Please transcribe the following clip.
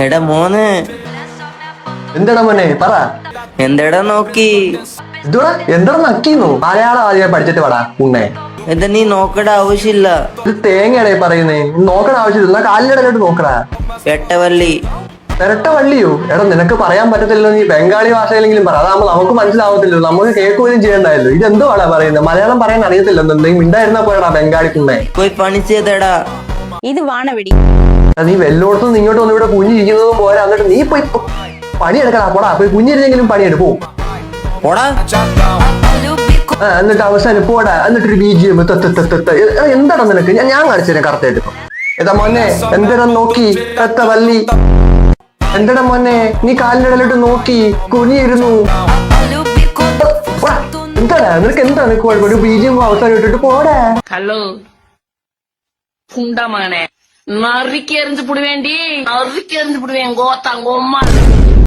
എടാ മോനെ, എന്താടാ മോനെ പറ. എന്തെടാ നോക്കി? ഇതോടാ എന്താ നക്കീന്നു? മലയാളം ആദ്യം പഠിച്ചിട്ട് പാടാ ഉണ്ണേ. എന്താ നീ നോക്കട ആവശ്യമില്ല. ഇത് തേങ്ങയാടേ പറയുന്നേ. നോക്കണ ആവശ്യമില്ല, കാലിലിടലോട്ട് നോക്കടാ. വെട്ടവള്ളി. ഇരട്ട വള്ളിയോ? എടാ നിനക്ക് പറയാൻ പറ്റത്തില്ലോ, നീ ബംഗാളി ഭാഷയിലെങ്കിലും പറ. അതാകുമ്പോ നമുക്ക് മനസ്സിലാവത്തില്ലോ, നമുക്ക് കേൾക്കുകയും ചെയ്യണ്ടായല്ലോ. ഇതെന്തുവാടാ പറയുന്നത്? മലയാളം പറയാൻ അറിയത്തില്ലെന്ന് എന്തെങ്കിലും മിണ്ടായിരുന്നാ പോയടാ ബംഗാളി കുണ്ണേ. പോയി പണി ചെയ്തടാ. ഇത് വാണവെടി. നീ വെല്ലോടത്തും ഇങ്ങോട്ട് വന്ന് ഇവിടെ കുഞ്ഞിരിക്കുന്നതും പോരാ, എന്നിട്ട് നീ പോയി പണിയെടുക്കടാ. പോടാ, പോയി കുഞ്ഞിരുന്നെങ്കിലും പണിയെടുപ്പോ. പോടാ. എന്നിട്ട് അവസാനം പോടാ, എന്നിട്ടൊരു BGM. എന്താടാ നിനക്ക്? ഞാൻ കാണിച്ചു തരാം കറക്റ്റ് ആയിട്ട്. ഏതാ മോനെ, എന്തെടാ നോക്കി എത്ത വള്ളി? എന്തെടാ മോനെ, നീ കാലിനിടയിലോട്ട് നോക്കി കുനിയിരുന്നു. എന്താടാ നിനക്ക്? എന്താ നിനക്ക് കുഴപ്പമില്ല? BGM അവസാനം ഇട്ടിട്ട് പോടാ. ഹലോ പുണ്ടമാനെ, നറുക്കി എറിഞ്ഞു പുടുവേണ്ടി, നറുക്കി എറിഞ്ഞു പുടുവേൻ ഗോത്താൻ ഗോമ്മ.